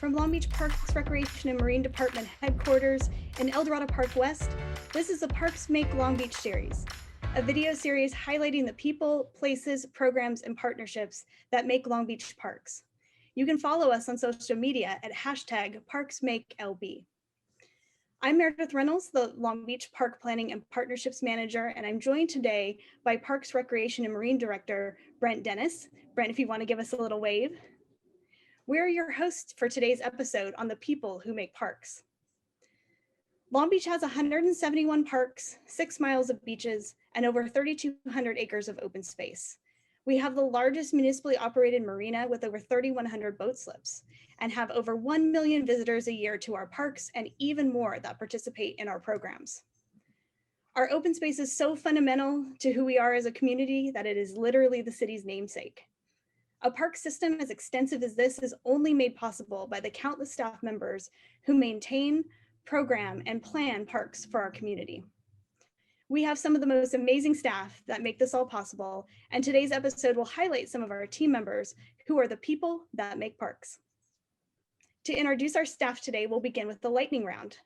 From Long Beach Parks Recreation and Marine Department headquarters in El Dorado Park West, this is the Parks Make Long Beach series, a video series highlighting the people, places, programs, and partnerships that make Long Beach parks. You can follow us on social media at #ParksMakeLB. I'm Meredith Reynolds, the Long Beach Park Planning and Partnerships Manager, and I'm joined today by Parks Recreation and Marine Director, Brent Dennis. Brent, if you want to give us a little wave. We're your hosts for today's episode on the people who make parks. Long Beach has 171 parks, 6 miles of beaches, and over 3,200 acres of open space. We have the largest municipally operated marina with over 3,100 boat slips and have over 1 million visitors a year to our parks and even more that participate in our programs. Our open space is so fundamental to who we are as a community that it is literally the city's namesake. A park system as extensive as this is only made possible by the countless staff members who maintain, program, and plan parks for our community. We have some of the most amazing staff that make this all possible, and today's episode will highlight some of our team members who are the people that make parks. To introduce our staff today, we'll begin with the lightning round.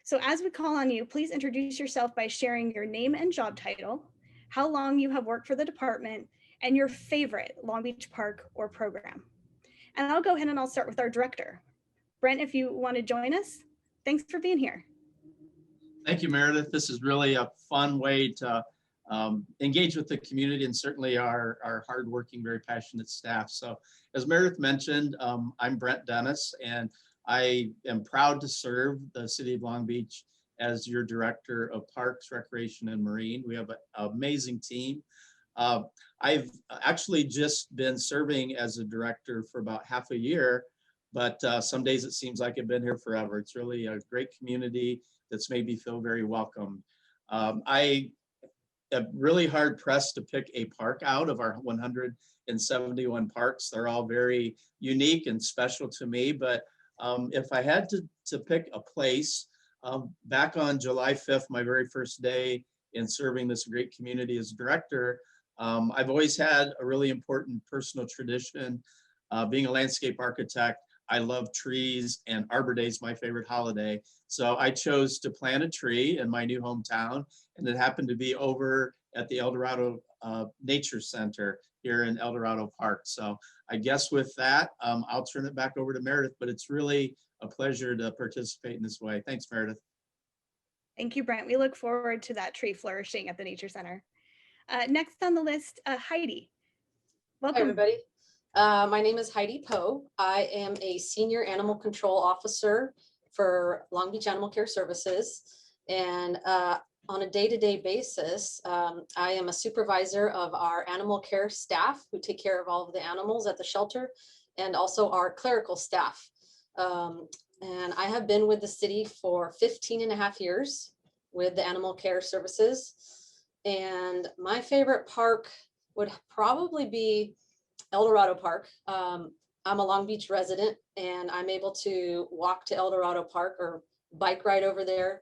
So as we call on you, please introduce yourself by sharing your name and job title, how long you have worked for the department, and your favorite Long Beach park or program. And I'll go ahead and I'll start with our director. Brent, if you want to join us, thanks for being here. Thank you, Meredith. This is really a fun way to engage with the community and certainly our hardworking, very passionate staff. So as Meredith mentioned, I'm Brent Dennis, and I am proud to serve the City of Long Beach as your Director of Parks, Recreation, and Marine. We have an amazing team. I've actually just been serving as a director for about half a year, but some days it seems like I've been here forever. It's really a great community that's made me feel very welcome. I am really hard pressed to pick a park out of our 171 parks. They're all very unique and special to me, but if I had to pick a place, back on July 5th, my very first day in serving this great community as director, I've always had a really important personal tradition. Being a landscape architect, I love trees, and Arbor Day is my favorite holiday. So I chose to plant a tree in my new hometown, and it happened to be over at the El Dorado Nature Center here in El Dorado Park. So I guess with that, I'll turn it back over to Meredith, but it's really a pleasure to participate in this way. Thanks, Meredith. Thank you, Brent. We look forward to that tree flourishing at the Nature Center. Next on the list, Heidi. Welcome. Hi, everybody. My name is Heidi Poe. I am a Senior Animal Control Officer for Long Beach Animal Care Services. And on a day-to-day basis, I am a supervisor of our animal care staff who take care of all of the animals at the shelter, and also our clerical staff. And I have been with the city for 15.5 years with the animal care services. And my favorite park would probably be El Dorado Park. I'm a Long Beach resident, and I'm able to walk to El Dorado Park or bike ride over there.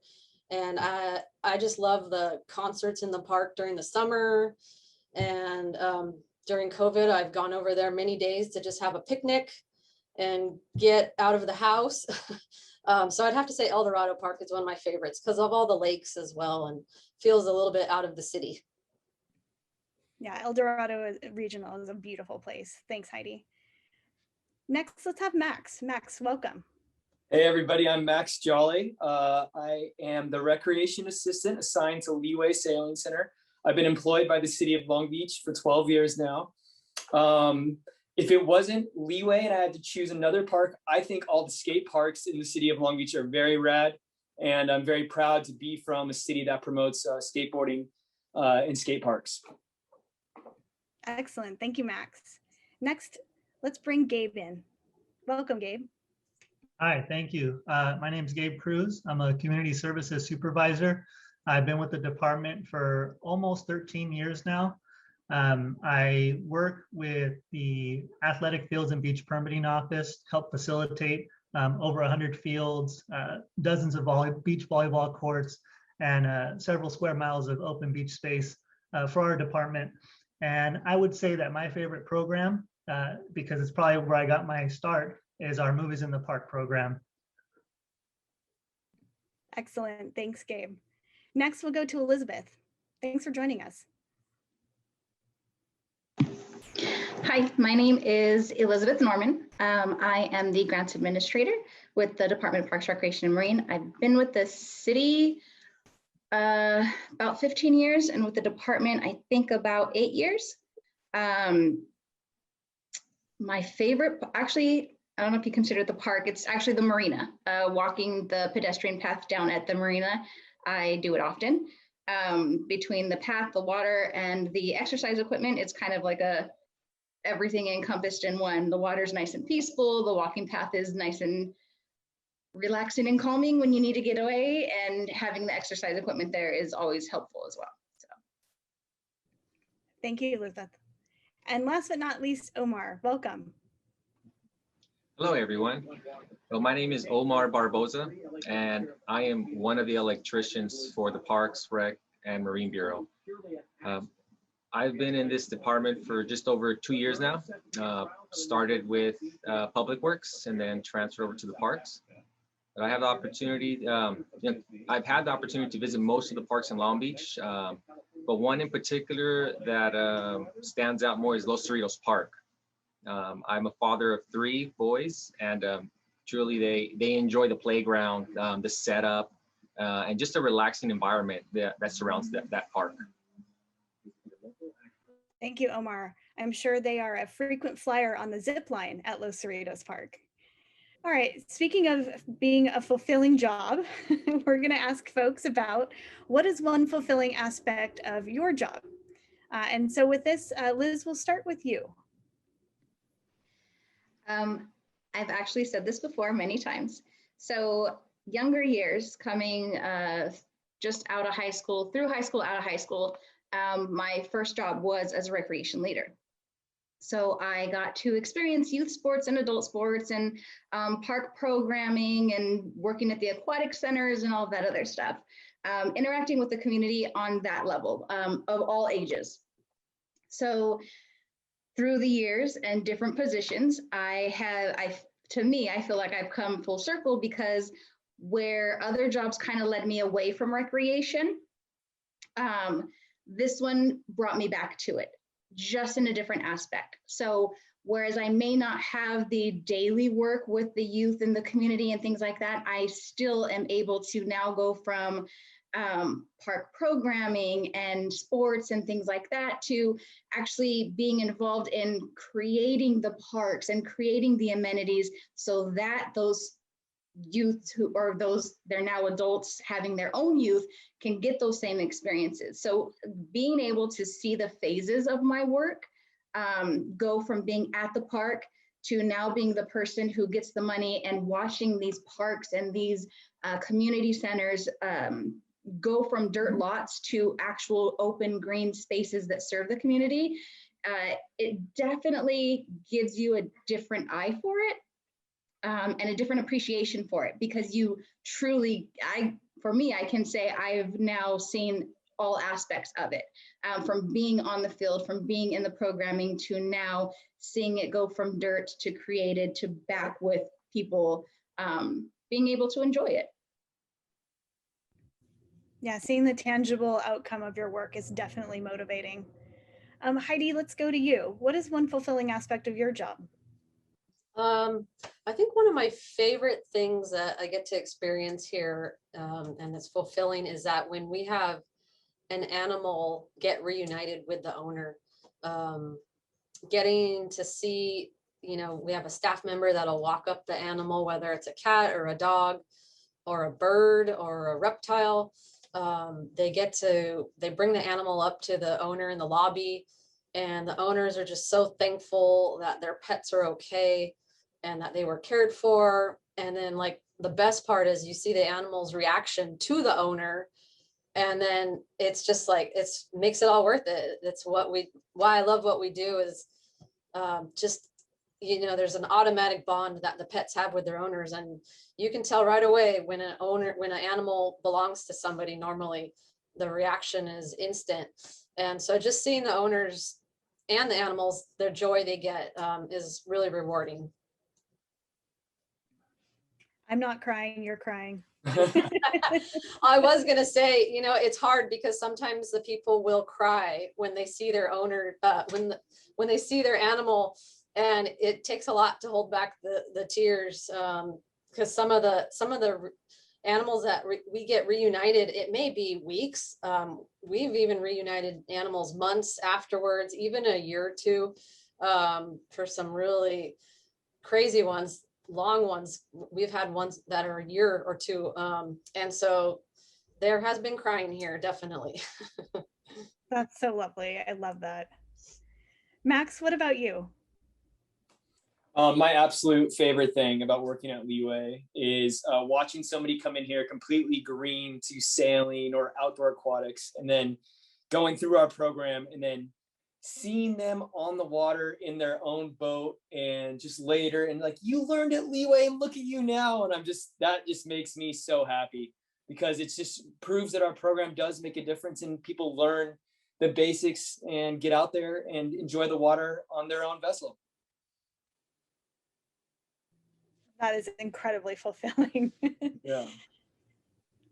And I just love the concerts in the park during the summer. And during COVID, I've gone over there many days to just have a picnic and get out of the house. So I'd have to say El Dorado Park is one of my favorites because of all the lakes as well, and feels a little bit out of the city. Yeah, El Dorado Regional is a beautiful place. Thanks, Heidi. Next, let's have Max. Max, welcome. Hey, everybody, I'm Max Jolly. I am the recreation assistant assigned to Leeway Sailing Center. I've been employed by the city of Long Beach for 12 years now. If it wasn't Leeway and I had to choose another park, I think all the skate parks in the city of Long Beach are very rad. And I'm very proud to be from a city that promotes skateboarding and skate parks. Excellent. Thank you, Max. Next, let's bring Gabe in. Welcome, Gabe. Hi, thank you. My name is Gabe Cruz. I'm a community services supervisor. I've been with the department for almost 13 years now. I work with the Athletic Fields and Beach Permitting Office, help facilitate over 100 fields, dozens of beach volleyball courts, and several square miles of open beach space for our department. And I would say that my favorite program because it's probably where I got my start, is our Movies in the Park program. Excellent. Thanks, Gabe. Next, we'll go to Elizabeth. Thanks for joining us. Hi, my name is Elizabeth Norman. I am the grants administrator with the Department of Parks, Recreation, and Marine. I've been with the city about 15 years, and with the department, I think about 8 years. My favorite, actually, I don't know if you consider it the park, it's actually the marina. Walking the pedestrian path down at the marina, I do it often. Between the path, the water, and the exercise equipment, it's kind of like everything encompassed in one. The water's nice and peaceful. The walking path is nice and relaxing and calming when you need to get away, and having the exercise equipment there is always helpful as well. So. Thank you, Elizabeth. And last but not least, Omar, welcome. Hello, everyone. Well, my name is Omar Barboza, and I am one of the electricians for the Parks, Rec, and Marine Bureau. I've been in this department for just over 2 years now. Started with Public Works and then transferred over to the Parks. But I have the opportunity, I've had the opportunity to visit most of the parks in Long Beach, but one in particular that stands out more is Los Cerritos Park. I'm a father of 3 boys, and truly they enjoy the playground, the setup, and just a relaxing environment that surrounds that park. Thank you, Omar. I'm sure they are a frequent flyer on the zip line at Los Cerritos Park. All right, speaking of being a fulfilling job, we're going to ask folks about what is one fulfilling aspect of your job. And so with this, Liz, we'll start with you. I've actually said this before many times. So younger years, coming just out of high school, through high school, out of high school, my first job was as a recreation leader. So I got to experience youth sports and adult sports and park programming and working at the aquatic centers and all that other stuff, interacting with the community on that level of all ages. So through the years and different positions, to me, I feel like I've come full circle, because where other jobs kind of led me away from recreation, this one brought me back to it, just in a different aspect. So whereas I may not have the daily work with the youth and the community and things like that, I still am able to now go from park programming and sports and things like that to actually being involved in creating the parks and creating the amenities, so that those youth they're now adults having their own youth can get those same experiences. So being able to see the phases of my work go from being at the park to now being the person who gets the money and watching these parks and these community centers go from dirt lots to actual open green spaces that serve the community, it definitely gives you a different eye for it. And a different appreciation for it, because you truly, for me, I can say I've now seen all aspects of it, from being on the field, from being in the programming, to now seeing it go from dirt to created to back with people being able to enjoy it. Yeah, seeing the tangible outcome of your work is definitely motivating. Heidi, let's go to you. What is one fulfilling aspect of your job? I think one of my favorite things that I get to experience here, and it's fulfilling, is that when we have an animal get reunited with the owner, getting to see, we have a staff member that'll walk up the animal, whether it's a cat or a dog or a bird or a reptile. They bring the animal up to the owner in the lobby, and the owners are just so thankful that their pets are okay and that they were cared for. And then, like, the best part is you see the animal's reaction to the owner, and then it's just like, makes it all worth it. It's why I love what we do is just, there's an automatic bond that the pets have with their owners, and you can tell right away when an animal belongs to somebody. Normally the reaction is instant. And so just seeing the owners and the animals, their joy they get is really rewarding. I'm not crying, you're crying. I was gonna say, you know, it's hard because sometimes the people will cry when they see their owner, when they see their animal, and it takes a lot to hold back the tears, because some of the animals that we get reunited, it may be weeks. We've even reunited animals months afterwards, even a year or two, for some really crazy ones. Long ones, we've had ones that are a year or two, and so there has been crying here, definitely. That's so lovely. I love that. Max, what about you? My absolute favorite thing about working at Leeway is watching somebody come in here completely green to sailing or outdoor aquatics, and then going through our program and then seeing them on the water in their own boat, and just later, and like, you learned at Leeway, look at you now. And that just makes me so happy, because it just proves that our program does make a difference and people learn the basics and get out there and enjoy the water on their own vessel. That is incredibly fulfilling. Yeah.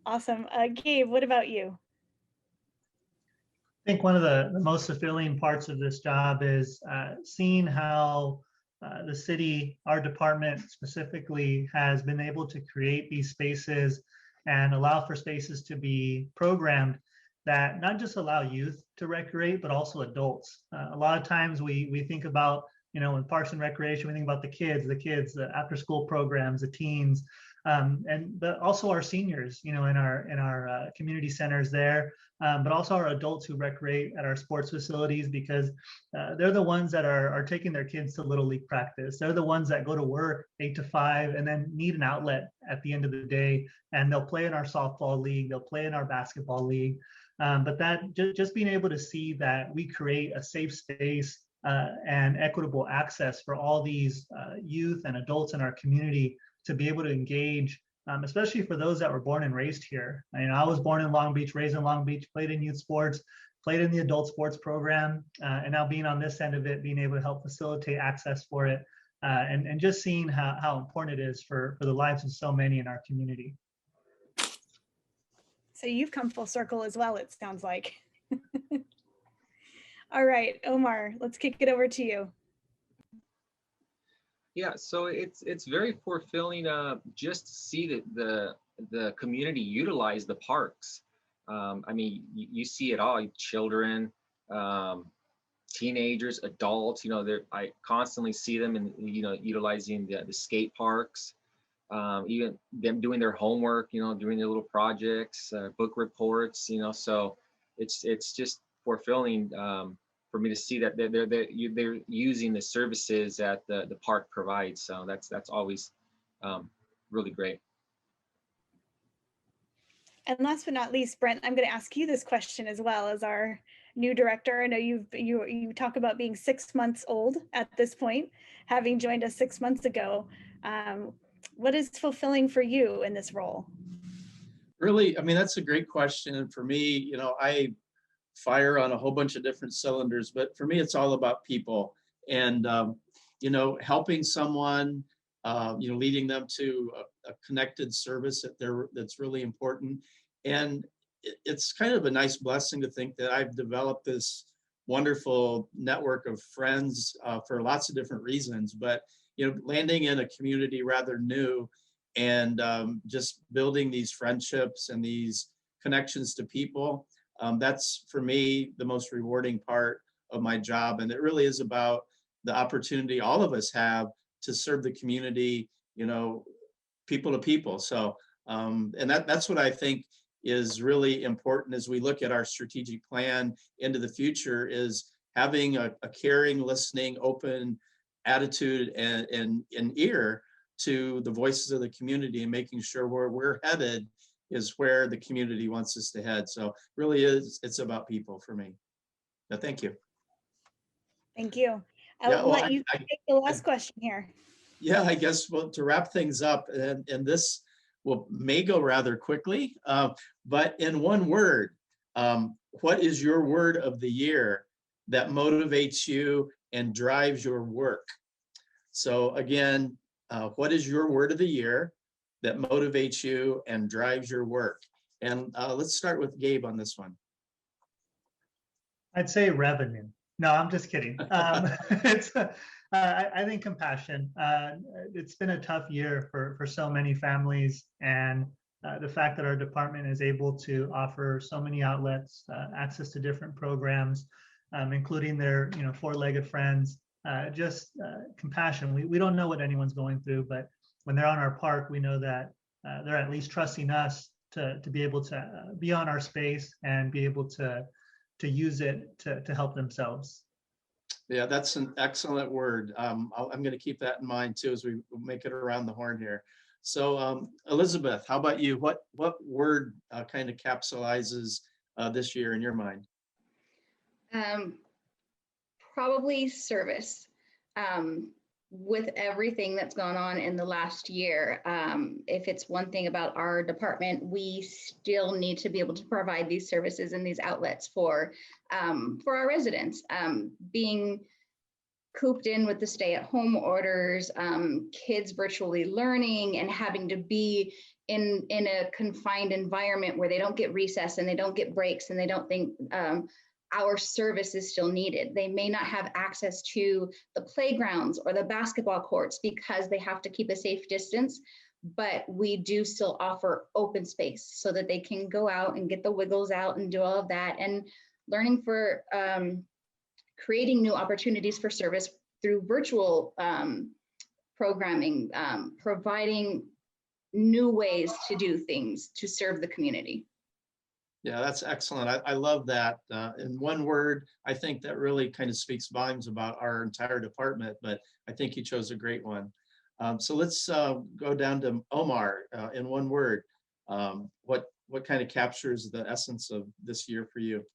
Awesome. Gabe, what about you? I think one of the most fulfilling parts of this job is seeing how the city, our department specifically, has been able to create these spaces and allow for spaces to be programmed that not just allow youth to recreate, but also adults. A lot of times we think about, you know, in Parks and Recreation, we think about the kids, the after school programs, the teens, but also our seniors, you know, in our community centers there, but also our adults who recreate at our sports facilities, because they're the ones that are taking their kids to Little League practice. They're the ones that go to work 8 to 5 and then need an outlet at the end of the day. And they'll play in our softball league, they'll play in our basketball league. But that just being able to see that we create a safe space and equitable access for all these youth and adults in our community to be able to engage, especially for those that were born and raised here. I mean, I was born in Long Beach, raised in Long Beach, played in youth sports, played in the adult sports program, and now being on this end of it, being able to help facilitate access for it, and just seeing how important it is for the lives of so many in our community. So you've come full circle as well, it sounds like. All right, Omar, let's kick it over to you. Yeah, so it's very fulfilling just to see that the community utilize the parks. I mean, you see it all, children, teenagers, adults. You know, I constantly see them and, you know, utilizing the skate parks, even them doing their homework, you know, doing their little projects, book reports. You know, so it's just fulfilling. For me to see that they're using the services that the park provides. So that's always really great. And last but not least, Brent, I'm going to ask you this question as well as our new director. I know you talk about being 6 months old at this point, having joined us 6 months ago. What is fulfilling for you in this role? Really, I mean, that's a great question. And for me, you know, I fire on a whole bunch of different cylinders, but for me, it's all about people and, you know, helping someone, you know, leading them to a connected service that's really important. And it's kind of a nice blessing to think that I've developed this wonderful network of friends for lots of different reasons, but, you know, landing in a community rather new and just building these friendships and these connections to people. That's for me the most rewarding part of my job, and it really is about the opportunity all of us have to serve the community, you know, people to people. So, and that's what I think is really important as we look at our strategic plan into the future, is having a caring, listening, open attitude and ear to the voices of the community, and making sure where we're headed is where the community wants us to head. So really it's about people for me. No, thank you. Thank you. Yeah, I'll let you take the last question here. Yeah, I guess, well, to wrap things up, and this may go rather quickly, but in one word, what is your word of the year that motivates you and drives your work. So again, what is your word of the year that motivates you and drives your work? And let's start with Gabe on this one. I'd say revenue. No, I'm just kidding. It's I think compassion. It's been a tough year for so many families, and the fact that our department is able to offer so many outlets, access to different programs, including their four-legged friends, just compassion. We don't know what anyone's going through, but when they're on our park, we know that they're at least trusting us to be able to be on our space and be able to use it to help themselves. Yeah, that's an excellent word. I'm going to keep that in mind too as we make it around the horn here. So Elizabeth, how about you? What word kind of capsulizes this year in your mind? Probably service. With everything that's gone on in the last year, if it's one thing about our department, we still need to be able to provide these services and these outlets for our residents. Being cooped in with the stay-at-home orders, kids virtually learning and having to be in a confined environment where they don't get recess and they don't get breaks and they don't think our service is still needed. They may not have access to the playgrounds or the basketball courts because they have to keep a safe distance, but we do still offer open space so that they can go out and get the wiggles out and do all of that, and learning for creating new opportunities for service through virtual programming, providing new ways to do things to serve the community. Yeah, that's excellent. I love that. In one word, I think that really kind of speaks volumes about our entire department, but I think you chose a great one. So let's go down to Omar in one word. What kind of captures the essence of this year for you?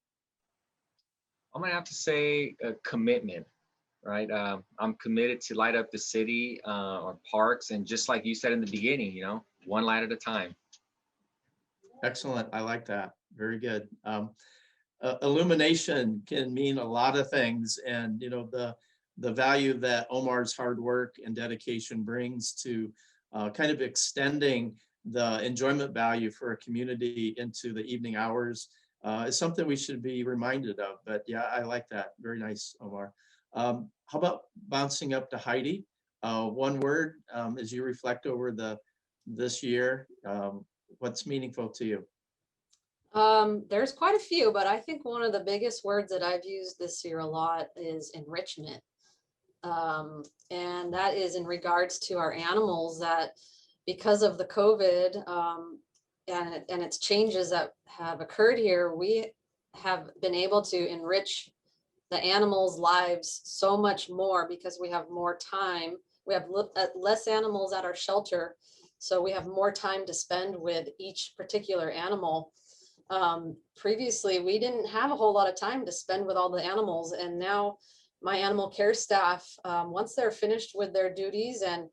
I'm gonna have to say commitment, right? I'm committed to light up the city or parks, and just like you said in the beginning, one light at a time. Excellent. I like that. Very good. Illumination can mean a lot of things, and the value that Omar's hard work and dedication brings to kind of extending the enjoyment value for a community into the evening hours is something we should be reminded of. But yeah, I like that. Very nice, Omar. How about bouncing up to Heidi? One word as you reflect over this year. What's meaningful to you? There's quite a few, but I think one of the biggest words that I've used this year a lot is enrichment. And that is in regards to our animals that because of the COVID and its changes that have occurred here, we have been able to enrich the animals' lives so much more because we have more time. We have less animals at our shelter, so we have more time to spend with each particular animal. Previously, we didn't have a whole lot of time to spend with all the animals, and now my animal care staff, once they're finished with their duties and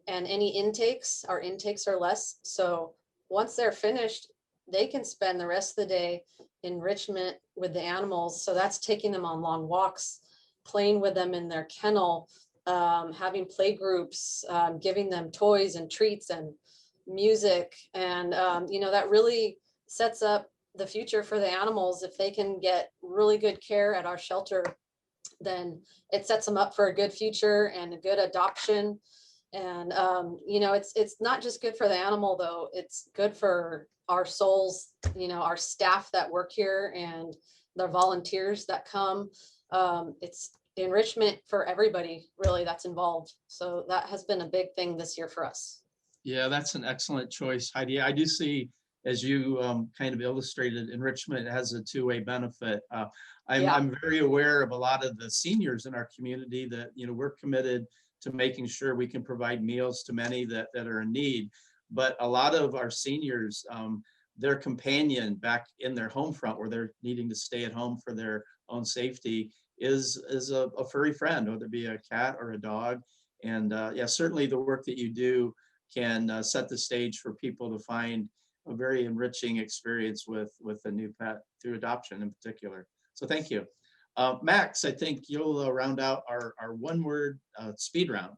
any intakes, our intakes are less. So once they're finished, they can spend the rest of the day enrichment with the animals. So that's taking them on long walks, playing with them in their kennel, having play groups, giving them toys and treats and music. And, that really sets up the future for the animals. If they can get really good care at our shelter, then it sets them up for a good future and a good adoption. And, it's not just good for the animal, though. It's good for our souls, our staff that work here and the volunteers that come. It's enrichment for everybody, really, that's involved. So that has been a big thing this year for us. Yeah, that's an excellent choice, Heidi. I do see, as you kind of illustrated, enrichment has a two-way benefit. I'm very aware of a lot of the seniors in our community that, we're committed to making sure we can provide meals to many that are in need. But a lot of our seniors, their companion back in their home front where they're needing to stay at home for their own safety is a furry friend, whether it be a cat or a dog. And certainly the work that you do can set the stage for people to find a very enriching experience with a new pet through adoption in particular. So thank you. Max, I think you'll round out our one-word speed round.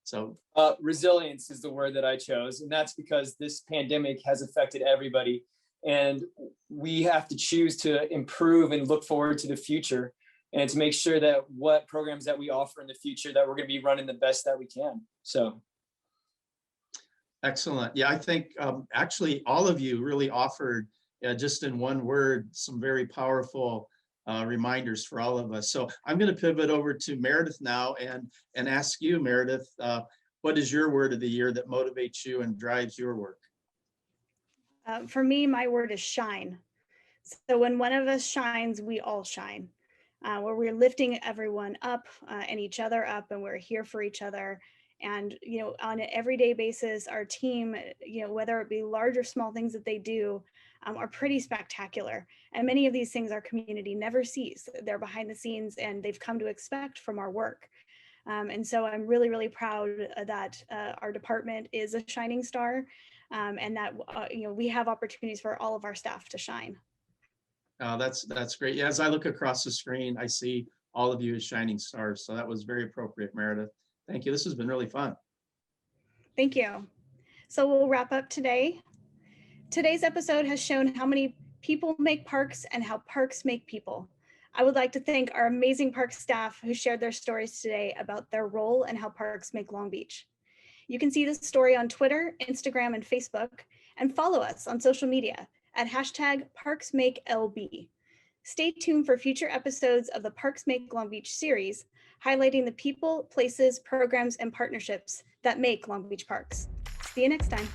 So Resilience is the word that I chose, and that's because this pandemic has affected everybody, and we have to choose to improve and look forward to the future, and to make sure that what programs that we offer in the future, that we're going to be running the best that we can. So. Excellent. Yeah, I think actually all of you really offered just in one word some very powerful reminders for all of us. So I'm going to pivot over to Meredith now and ask you, Meredith, what is your word of the year that motivates you and drives your work? For me, my word is shine. So when one of us shines, we all shine. Where we're lifting everyone up and each other up, and we're here for each other. And, you know, on an everyday basis, our team, you know, whether it be large or small things that they do, are pretty spectacular. And many of these things our community never sees. They're behind the scenes and they've come to expect from our work. And so I'm really, really proud that our department is a shining star, and that, you know, we have opportunities for all of our staff to shine. That's great. Yeah, as I look across the screen, I see all of you as shining stars. So that was very appropriate, Meredith. Thank you. This has been really fun. Thank you. So we'll wrap up today. Today's episode has shown how many people make parks and how parks make people. I would like to thank our amazing park staff who shared their stories today about their role and how parks make Long Beach. You can see this story on Twitter, Instagram, and Facebook, and follow us on social media at #ParksMakeLB. Stay tuned for future episodes of the Parks Make Long Beach series, highlighting the people, places, programs, and partnerships that make Long Beach parks. See you next time.